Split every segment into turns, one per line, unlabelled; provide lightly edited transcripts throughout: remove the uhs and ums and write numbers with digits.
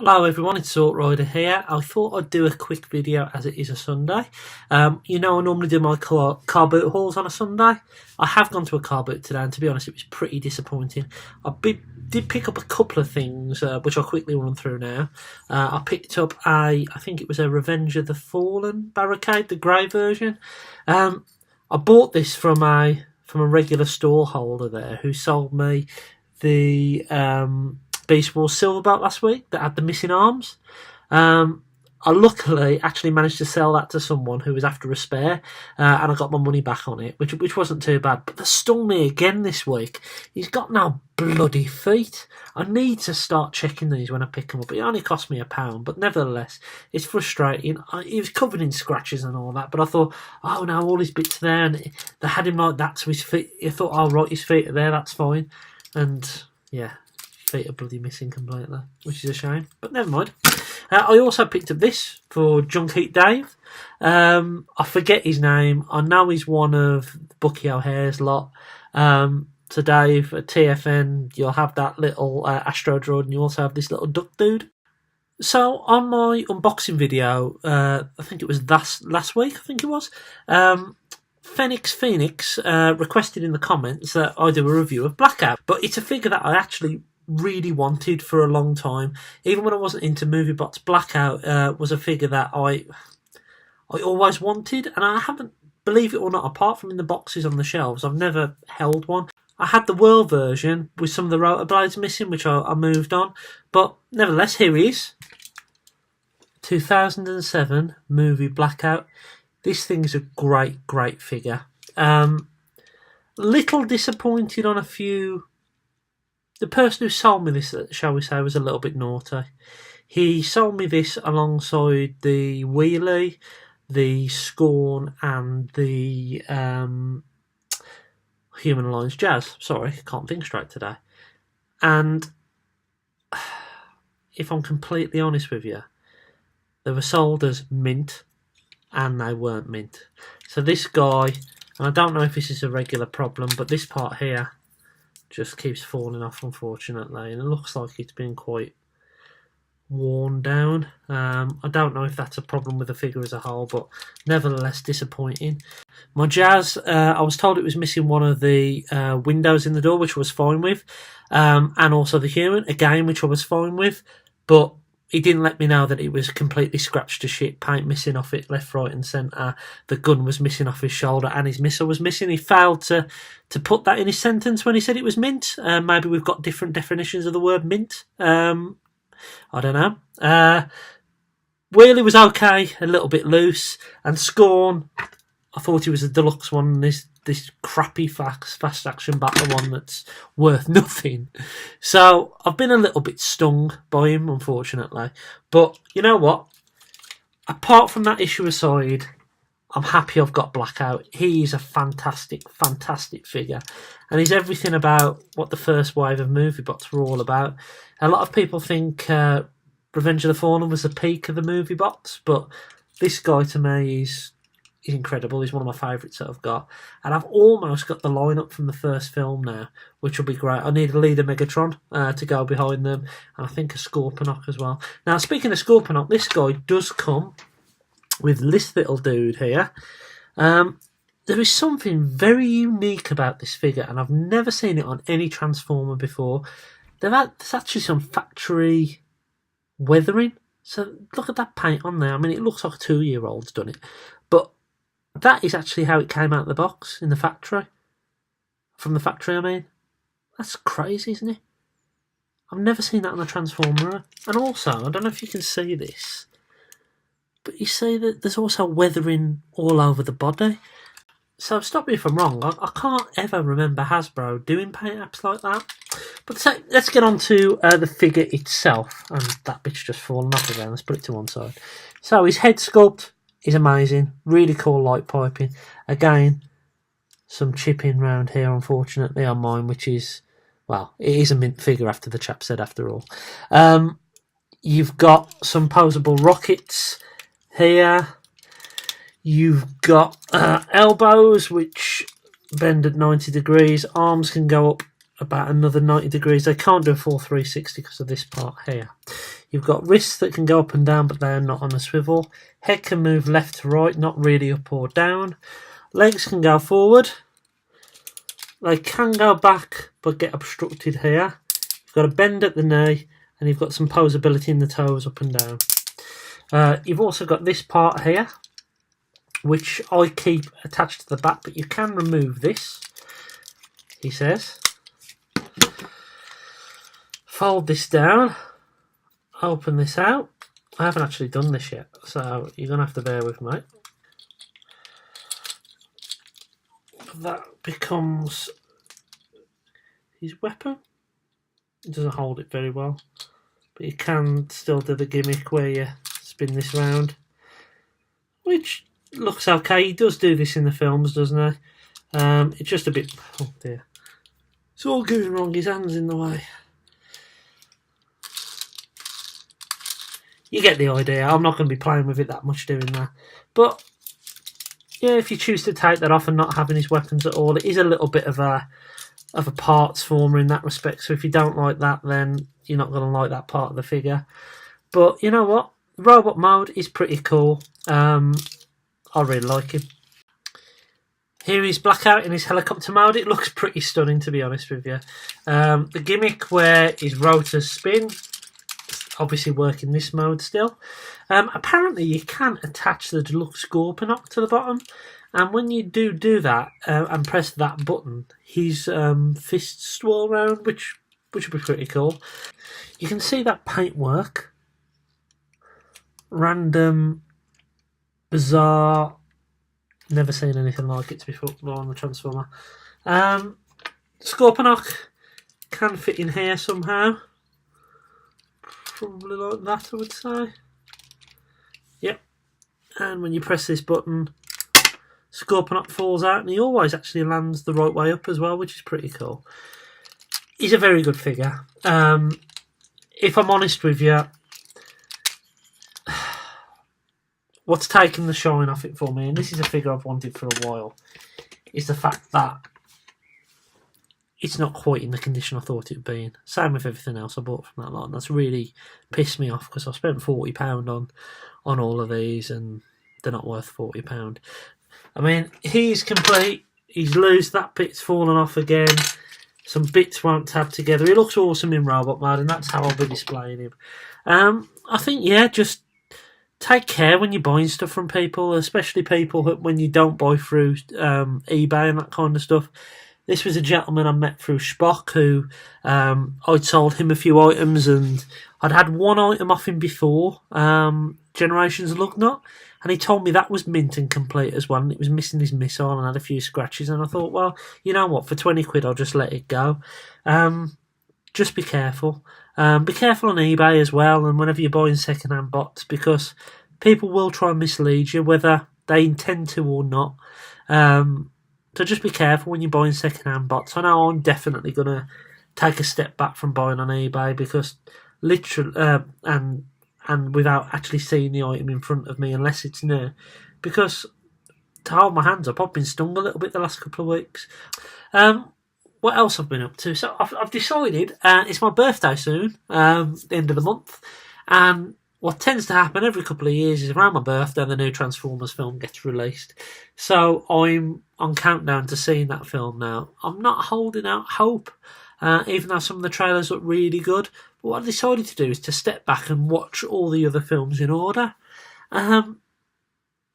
Hello everyone, it's Salt Rider here. I thought I'd do a quick video as it is a Sunday. I normally do my car boot hauls on a Sunday. I have gone to a car boot today and to be honest it was pretty disappointing. Did pick up a couple of things which I'll quickly run through now. I picked up I think it was a Revenge of the Fallen barricade, the grey version. I bought this from a regular store holder there who sold me the Beast Wars Silverbolt last week that had the missing arms. I luckily actually managed to sell that to someone who was after a spare, and I got my money back on it, which wasn't too bad. But they stung me again this week. He's got no bloody feet. I need to start checking these when I pick them up. It only cost me £1, but nevertheless, it's frustrating. He was covered in scratches and all that, but I thought, oh no, all his bits there, and they had him like that, so his feet. I thought, oh right, his feet are there, that's fine, and yeah. Feet are bloody missing completely, which is a shame, but never mind. I also picked up this for Junk Heat Dave. I forget his name. I know he's one of Bucky O'Hare's lot. So Dave, at TFN, you'll have that little Astro Droid, and you also have this little duck dude. So on my unboxing video, I think it was last week, Phoenix requested in the comments that I do a review of Blackout, but it's a figure that I actually really wanted for a long time. Even when I wasn't into movie bots, Blackout was a figure that I always wanted, and I haven't, believe it or not, apart from in the boxes on the shelves, I've never held one. I had the World version with some of the rotor blades missing, which I moved on, but nevertheless, here he is. 2007 Movie Blackout. This thing's a great figure. Little disappointed on a few. The person who sold me this, shall we say, was a little bit naughty. He sold me this alongside the Wheelie, the Scorn, and the Human Alliance Jazz. Sorry, can't think straight today. And if I'm completely honest with you, they were sold as mint, and they weren't mint. So this guy, and I don't know if this is a regular problem, but this part here just keeps falling off, unfortunately, and it looks like it's been quite worn down. I don't know if that's a problem with the figure as a whole, but nevertheless disappointing. My Jazz, I was told it was missing one of the windows in the door, which I was fine with, and also the Human, again, which I was fine with, but he didn't let me know that it was completely scratched to shit, paint missing off it left, right and centre. The gun was missing off his shoulder and his missile was missing. He failed to put that in his sentence when he said it was mint. Maybe we've got different definitions of the word mint. I don't know. Wheelie was okay, a little bit loose. And Scorn, I thought he was a deluxe one. This crappy fast action battle one that's worth nothing. So I've been a little bit stung by him, unfortunately. But you know what? Apart from that issue aside, I'm happy I've got Blackout. He's a fantastic figure. And he's everything about what the first wave of movie bots were all about. A lot of people think Revenge of the Fallen was the peak of the movie bots, but this guy to me is incredible. He's one of my favourites that I've got, and I've almost got the lineup from the first film now, which will be great. I need a leader Megatron to go behind them, and I think a Scorponok as well. Now, speaking of Scorponok, this guy does come with this little dude here. There is something very unique about this figure, and I've never seen it on any Transformer before. There's actually some factory weathering. So look at that paint on there. I mean, it looks like a 2-year-old's done it, but that is actually how it came out of the box in the factory. From the factory, I mean. That's crazy, isn't it? I've never seen that on a Transformer. And also, I don't know if you can see this, but you see that there's also weathering all over the body. So stop me if I'm wrong, I can't ever remember Hasbro doing paint apps like that. But so, let's get on to the figure itself. And that bit's just fallen off again. Let's put it to one side. So his head sculpt is amazing. Really cool light piping. Again, some chipping round here, unfortunately, on mine, which is, well, it is a mint figure after the chap said after all. You've got some posable rockets here. You've got elbows, which bend at 90 degrees. Arms can go up about another 90 degrees. They can't do a full 360 because of this part here. You've got wrists that can go up and down, but they're not on a swivel. Head can move left to right, not really up or down. Legs can go forward. They can go back, but get obstructed here. You've got a bend at the knee, and you've got some posability in the toes up and down. You've also got this part here, which I keep attached to the back, but you can remove this, he says. Fold this down, open this out. I haven't actually done this yet, so you're going to have to bear with me. That becomes his weapon. It doesn't hold it very well, but you can still do the gimmick where you spin this round, which looks okay. He does do this in the films, doesn't he? It's just a bit... Oh dear. It's all going wrong. His hand's in the way. You get the idea. I'm not going to be playing with it that much doing that. But, yeah, if you choose to take that off and not having his weapons at all, it is a little bit of a parts former in that respect. So if you don't like that, then you're not going to like that part of the figure. But you know what? Robot mode is pretty cool. I really like him. Here he's Blackout in his helicopter mode. It looks pretty stunning, to be honest with you. The gimmick where his rotors spin, obviously work in this mode still. Apparently you can attach the deluxe Gorponok to the bottom, and when you do that and press that button, his fists swirl around, which would be pretty cool. You can see that paintwork. Random, bizarre, never seen anything like it before on the Transformer. Scorponok can fit in here somehow. Probably like that, I would say. Yep. And when you press this button, Scorponok falls out, and he always actually lands the right way up as well, which is pretty cool. He's a very good figure. If I'm honest with you, what's taken the shine off it for me, and this is a figure I've wanted for a while, is the fact that it's not quite in the condition I thought it would be in. Same with everything else I bought from that lot. And that's really pissed me off because I spent £40 on all of these and they're not worth £40. I mean, he's complete. He's loose. That bit's fallen off again. Some bits won't tab together. He looks awesome in robot mode, and that's how I'll be displaying him. I think, yeah, just take care when you're buying stuff from people, especially people who, when you don't buy through eBay and that kind of stuff. This was a gentleman I met through Spock who I'd sold him a few items, and I'd had one item off him before, Generations of Lugnut, and he told me that was mint and complete as well, and it was missing his missile and had a few scratches, and I thought, well, you know what, for 20 quid I'll just let it go. Just be careful. Be careful on eBay as well, and whenever you're buying second-hand bots, because people will try and mislead you, whether they intend to or not. So just be careful when you're buying second-hand bots. I know I'm definitely going to take a step back from buying on eBay because literally, and without actually seeing the item in front of me unless it's new. Because to hold my hands up, I've been stung a little bit the last couple of weeks. What else I've been up to? So I've decided it's my birthday soon, the end of the month, and what tends to happen every couple of years is around my birthday the new Transformers film gets released. So I'm on countdown to seeing that film now. I'm not holding out hope, even though some of the trailers look really good. But what I decided to do is to step back and watch all the other films in order. And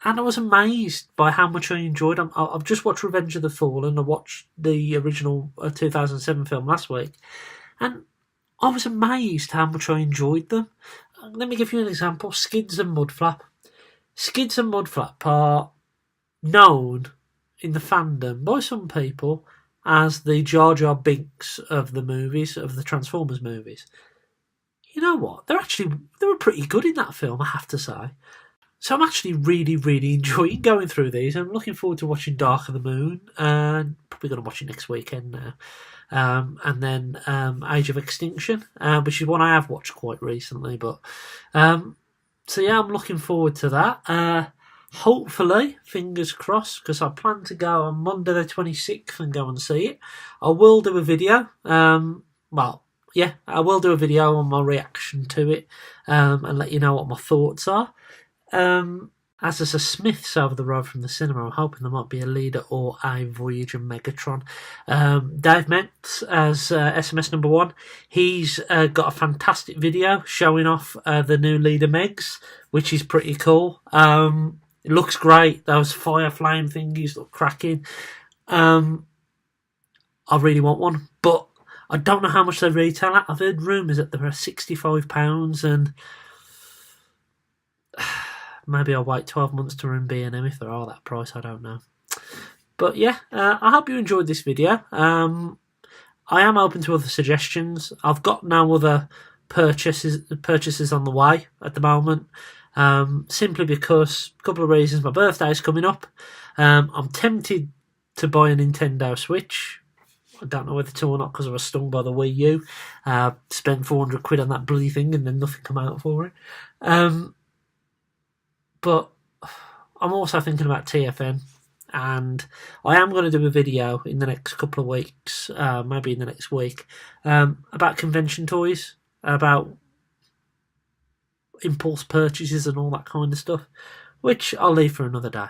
I was amazed by how much I enjoyed them. I've just watched Revenge of the Fallen. I watched the original 2007 film last week. And I was amazed how much I enjoyed them. Let me give you an example. Skids and Mudflap. Skids and Mudflap are known in the fandom by some people as the Jar Jar Binks of the movies, of the Transformers movies. You know what? They were pretty good in that film, I have to say. So I'm actually really, really enjoying going through these. I'm looking forward to watching Dark of the Moon, and probably going to watch it next weekend now. And then Age of Extinction, which is one I have watched quite recently. But so yeah, I'm looking forward to that. Hopefully, fingers crossed, because I plan to go on Monday the 26th and go and see it. I will do a video. I will do a video on my reaction to it and let you know what my thoughts are. As there's a Smiths over the road from the cinema, I'm hoping there might be a Leader or a Voyager Megatron. Dave Metz as SMS number 1. He's got a fantastic video showing off the new Leader Megs, which is pretty cool. It looks great. Those fire flame thingies look cracking. I really want one, but I don't know how much they retail at. I've heard rumours that they're £65 and maybe I'll wait 12 months to run B&M if they're all that price, I don't know. But yeah, I hope you enjoyed this video. I am open to other suggestions. I've got no other purchases on the way at the moment. Simply because, a couple of reasons, my birthday's coming up. I'm tempted to buy a Nintendo Switch. I don't know whether to or not because I was stung by the Wii U. Spent 400 quid on that bloody thing and then nothing come out for it. But I'm also thinking about TFN, and I am going to do a video in the next couple of weeks, maybe in the next week, about convention toys, about impulse purchases and all that kind of stuff, which I'll leave for another day.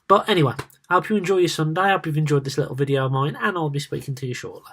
But anyway, I hope you enjoy your Sunday. I hope you've enjoyed this little video of mine, and I'll be speaking to you shortly.